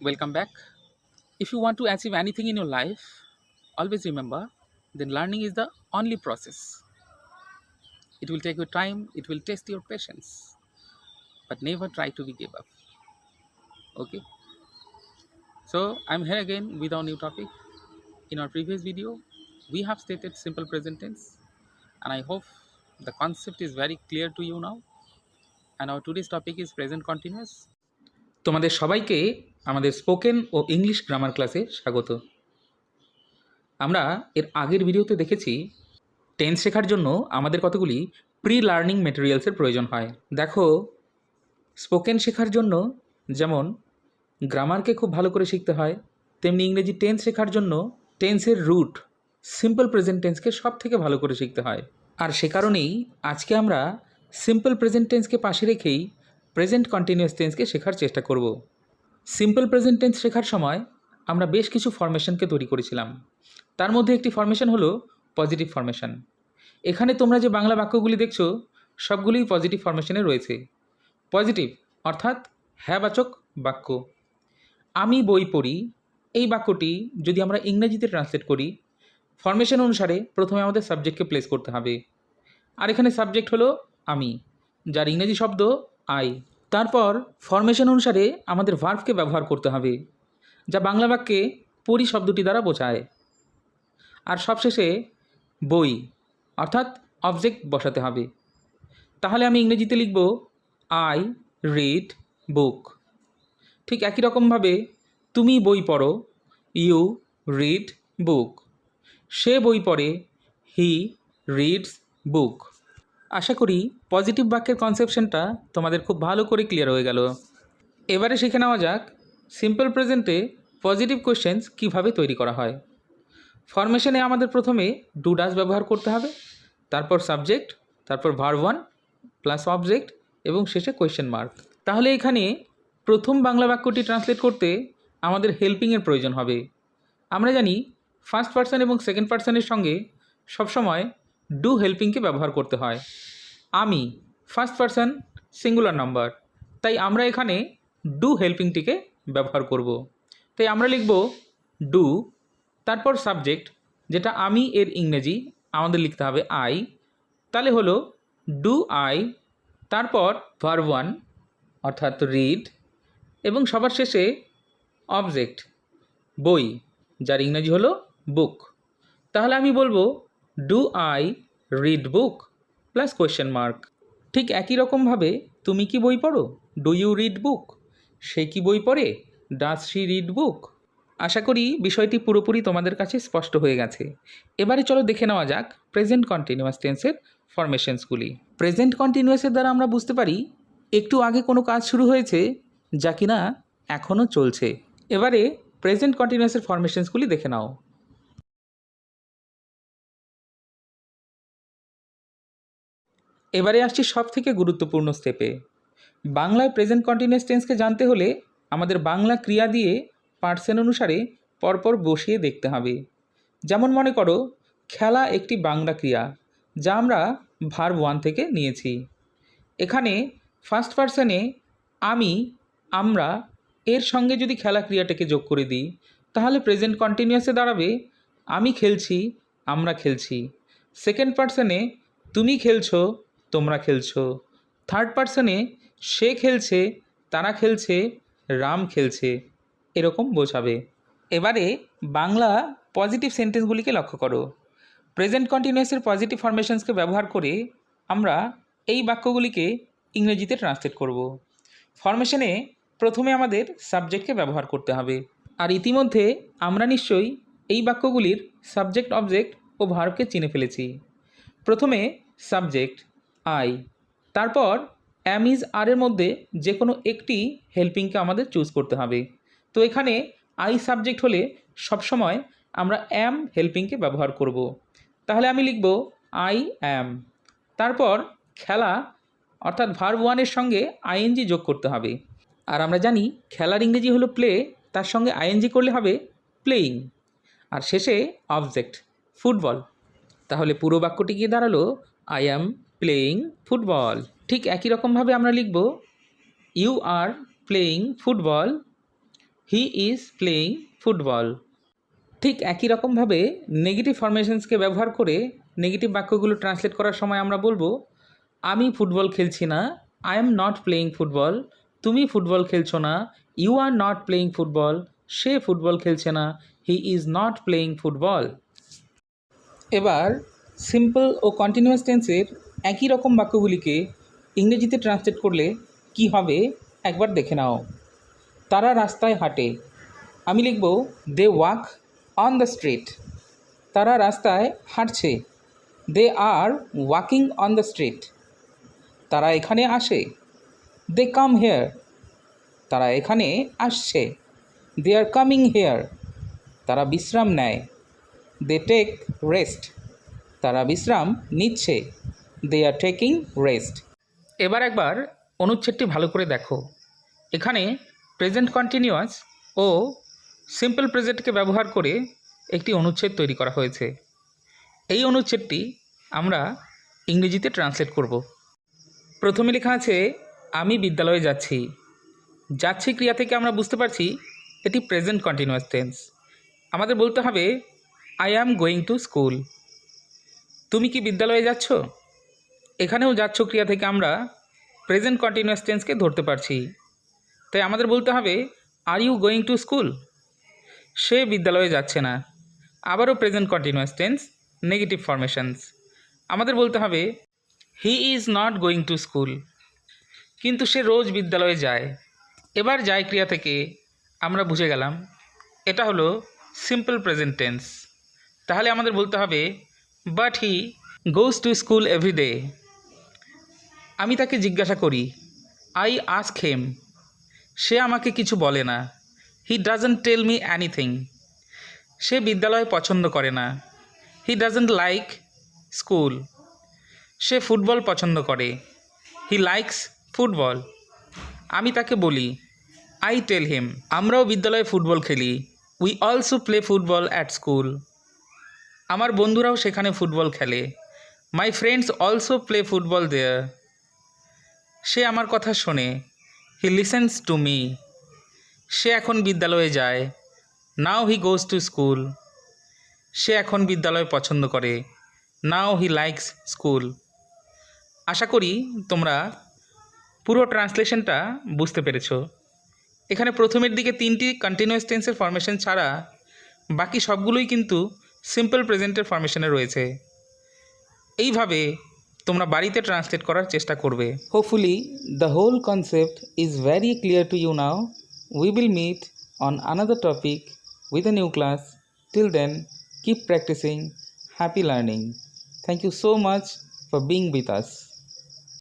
Welcome back. If you want to achieve anything in your life, always remember that learning is the only process. It will take your time, it will test your patience, but never try to be give up. Okay? So I'm here again with our new topic. In our previous video, we have stated simple present tense, and I hope the concept is very clear to you now. And our today's topic is present continuous. তোমাদের সবাইকে আমাদের spoken ও English grammar ক্লাসে স্বাগত। আমরা এর আগের ভিডিওতে দেখেছি টেন্স শেখার জন্য আমাদের কতগুলি প্রি লার্নিং মেটেরিয়ালসের প্রয়োজন হয়। দেখো, স্পোকেন শেখার জন্য যেমন গ্রামারকে খুব ভালো করে শিখতে হয়, তেমনি ইংরেজি টেন্স শেখার জন্য টেন্সের রুট সিম্পল প্রেজেন্ট টেন্সকে সব থেকে ভালো করে শিখতে হয়। আর সে কারণেই আজকে আমরা সিম্পল প্রেজেন্ট টেন্সকে পাশে রেখেই প্রেজেন্ট কন্টিনিউয়াস টেন্সকে শেখার চেষ্টা করব। সিম্পল প্রেজেন্ট টেন্স শেখার সময় আমরা বেশ কিছু ফরমেশনকে তৈরি করেছিলাম। তার মধ্যে একটি ফরমেশন হলো পজিটিভ ফরমেশন। এখানে তোমরা যে বাংলা বাক্যগুলি দেখছো সবগুলিই পজিটিভ ফরমেশনে রয়েছে। পজিটিভ অর্থাৎ হ্যাঁবাচক বাক্য। আমি বই পড়ি এই বাক্যটি যদি আমরা ইংরেজিতে ট্রান্সলেট করি, ফরমেশন অনুসারে প্রথমে আমাদের সাবজেক্টকে প্লেস করতে হবে। আর এখানে সাবজেক্ট হলো আমি, যার ইংরেজি শব্দ আই। তারপর ফরমেশন অনুসারে আমাদের ভার্বকে ব্যবহার করতে হবে, যা বাংলা বাক্যে পড়ি শব্দটি দ্বারা বোঝায়। আর সবশেষে বই অর্থাৎ অবজেক্ট বসাতে হবে। তাহলে আমি ইংরেজিতে লিখব আই রিড বুক। ঠিক একই রকমভাবে তুমি বই পড়ো, ইউ রিড বুক। সে বই পড়ে, হি রিডস বুক। আশা করি পজিটিভ বাক্যের কনসেপশনটা তোমাদের খুব ভালো করে ক্লিয়ার হয়ে গেল। এবারে শিখে নেওয়া যাক সিম্পল প্রেজেন্টে পজিটিভ কোয়েশ্চেন্স কীভাবে তৈরি করা হয়। ফরমেশনে আমাদের প্রথমে ডু ডাজ ব্যবহার করতে হবে, তারপর সাবজেক্ট, তারপর ভার্ব ওয়ান প্লাস অবজেক্ট এবং শেষে কোয়েশ্চেন মার্ক। তাহলে এখানে প্রথম বাংলা বাক্যটি ট্রান্সলেট করতে আমাদের হেল্পিংয়ের প্রয়োজন হবে। আমরা জানি ফার্স্ট পার্সন এবং সেকেন্ড পার্সনের সঙ্গে সবসময় ডু হেল্পিংকে ব্যবহার করতে হয়। আমি ফার্স্ট পার্সন সিঙ্গুলার নাম্বার, তাই আমরা এখানে ডু হেল্পিংটিকে ব্যবহার করব। তাই আমরা লিখব ডু, তারপর সাবজেক্ট যেটা আমি এর ইংরেজি আমাদের লিখতে হবে আই, তাহলে হলো ডু আই, তারপর ভার্ব ওয়ান অর্থাৎ রিড এবং সবার শেষে অবজেক্ট বই, যার ইংরেজি হলো বুক। তাহলে আমি বলবো do I read book plus question mark. ঠিক একই রকমভাবে তুমি কি বই পড়ো, ডু ইউ রিড বুক। সে কি বই পড়ে, ডাজ শি রিড বুক। আশা করি বিষয়টি পুরোপুরি তোমাদের কাছে স্পষ্ট হয়ে গেছে। এবারে চলো দেখে নেওয়া যাক প্রেজেন্ট কন্টিনিউয়াস টেন্সের ফরমেশনসগুলি। প্রেজেন্ট কন্টিনিউয়াসের দ্বারা আমরা বুঝতে পারি একটু আগে কোনো কাজ শুরু হয়েছে যা কিনা এখনও চলছে। এবারে প্রেজেন্ট কন্টিনিউয়াসের ফরমেশনসগুলি দেখে নাও। এবারে আসছি সব থেকে গুরুত্বপূর্ণ স্টেপে। বাংলায় প্রেজেন্ট কন্টিনিউয়াস টেন্সকে জানতে হলে আমাদের বাংলা ক্রিয়া দিয়ে পার্সন অনুসারে পরপর বসিয়ে দেখতে হবে। যেমন মনে করো খেলা একটি বাংলা ক্রিয়া, যা আমরা ভার্ব ওয়ান থেকে নিয়েছি। এখানে ফার্স্ট পার্সনে আমি, আমরা এর সঙ্গে যদি খেলা ক্রিয়াটাকে যোগ করে দিই তাহলে প্রেজেন্ট কন্টিনিউয়াসে দাঁড়াবে আমি খেলছি, আমরা খেলছি। সেকেন্ড পার্সনে তুমি খেলছো, তোমরা খেলছো। থার্ড পার্সনে সে খেলছে, তারা খেলছে, রাম খেলছে, এরকম বোঝাবে। এবারে বাংলা পজিটিভ সেন্টেন্সগুলিকে লক্ষ্য করো। প্রেজেন্ট কন্টিনিউয়াসের পজিটিভ ফরমেশনসকে ব্যবহার করে আমরা এই বাক্যগুলিকে ইংরেজিতে ট্রান্সলেট করব। ফরমেশনে প্রথমে আমাদের সাবজেক্টকে ব্যবহার করতে হবে। আর ইতিমধ্যে আমরা নিশ্চয়ই এই বাক্যগুলির সাবজেক্ট, অবজেক্ট ও ভার্বকে চিনে ফেলেছি। প্রথমে সাবজেক্ট আই, তারপর অ্যাম ইজ আর এর মধ্যে যে কোনো একটি হেল্পিংকে আমাদের চুজ করতে হবে। তো এখানে আই সাবজেক্ট হলে সবসময় আমরা অ্যাম হেল্পিংকে ব্যবহার করব। তাহলে আমি লিখব আই অ্যাম। তারপর খেলা অর্থাৎ ভার্ব ওয়ানের সঙ্গে আইএনজি যোগ করতে হবে। আর আমরা জানি খেলার ইংরেজি হলো প্লে, তার সঙ্গে আইএনজি করলে হবে প্লেয়িং। আর শেষে অবজেক্ট ফুটবল। তাহলে পুরো বাক্যটি গিয়ে দাঁড়ালো আই অ্যাম প্লেয়িং ফুটবল। ঠিক একই রকমভাবে আমরা লিখব you are playing football he is playing football. ঠিক একই রকমভাবে নেগেটিভ ফরমেশনসকে ব্যবহার করে নেগেটিভ বাক্যগুলো ট্রান্সলেট করার সময় আমরা বলবো, আমি ফুটবল খেলছি না, I am not playing football. তুমি ফুটবল খেলছো না, you are not playing football. সে ফুটবল খেলছে না, he is not playing football. এবার সিম্পল ও কন্টিনিউয়াস টেন্সের একই রকম বাক্যগুলিকে ইংরেজিতে ট্রান্সলেট করলে কি হবে একবার দেখে নাও। তারা রাস্তায় হাঁটে, আমি লিখব they walk on the street. তারা রাস্তায় হাঁটছে, they are walking on the street. তারা এখানে আসে, দে কাম হেয়ার। তারা এখানে আসছে, দে আর কামিং হেয়ার। তারা বিশ্রাম নেয়, দে টেক রেস্ট। তারা বিশ্রাম নিচ্ছে, দে আর টেকিং রেস্ট। এবার একবার অনুচ্ছেদটি ভালো করে দেখো। এখানে প্রেজেন্ট কন্টিনিউয়াস ও সিম্পল প্রেজেন্টকে ব্যবহার করে একটি অনুচ্ছেদ তৈরি করা হয়েছে। এই অনুচ্ছেদটি আমরা ইংরেজিতে ট্রান্সলেট করব। প্রথমে লেখা আছে আমি বিদ্যালয়ে যাচ্ছি। যাচ্ছি ক্রিয়া থেকে আমরা বুঝতে পারছি এটি প্রেজেন্ট কন্টিনিউয়াস টেন্স। আমাদের বলতে হবে I am going to school. তুমি কি বিদ্যালয়ে যাচ্ছ? এখানেও যাচ্ছ ক্রিয়া থেকে আমরা প্রেজেন্ট কন্টিনিউয়াস টেন্সকে ধরতে পারছি। তাই আমাদের বলতে হবে are you going to school. সে বিদ্যালয়ে যাচ্ছে না, আবারও present continuous tense, negative formations. আমাদের বলতে হবে হি is not going to school. কিন্তু সে রোজ বিদ্যালয়ে যায়। এবার যায় ক্রিয়া থেকে আমরা বুঝে গেলাম এটা হলো সিম্পল প্রেজেন্ট টেন্স। তাহলে আমাদের বলতে হবে but he goes to school every day. আমি তাকে জিজ্ঞাসা করি, আই আস্ক হিম। সে আমাকে কিছু বলে না, he doesn't tell me anything. সে বিদ্যালয় পছন্দ করে না, হি ডাজন্ট লাইক স্কুল। সে ফুটবল পছন্দ করে, হি লাইকস ফুটবল। আমি তাকে বলি, আই টেল হিম। আমরাও বিদ্যালয়ে ফুটবল খেলি, we also play football at school. আমার বন্ধুরাও সেখানে ফুটবল খেলে, my friends also play football there. সে আমার কথা শোনে, হি লিসেন্স টু মি। সে এখন বিদ্যালয়ে যায়, নাও হি গোজ টু স্কুল। সে এখন বিদ্যালয় পছন্দ করে, নাও হি লাইকস স্কুল। আশা করি তোমরা পুরো ট্রান্সলেশনটা বুঝতে পেরেছো। এখানে প্রথমের দিকে 3টি কন্টিনিউয়াস টেন্সের ফরমেশন ছাড়া বাকি সবগুলোই কিন্তু সিম্পল প্রেজেন্টের ফরমেশনে রয়েছে। এইভাবে তোমরা বাড়িতে ট্রান্সলেট করার চেষ্টা করবে। Hopefully the whole concept is very clear to you now. We will meet on another topic with a new class. Till then, keep practicing. Happy learning. Thank you so much for being with us.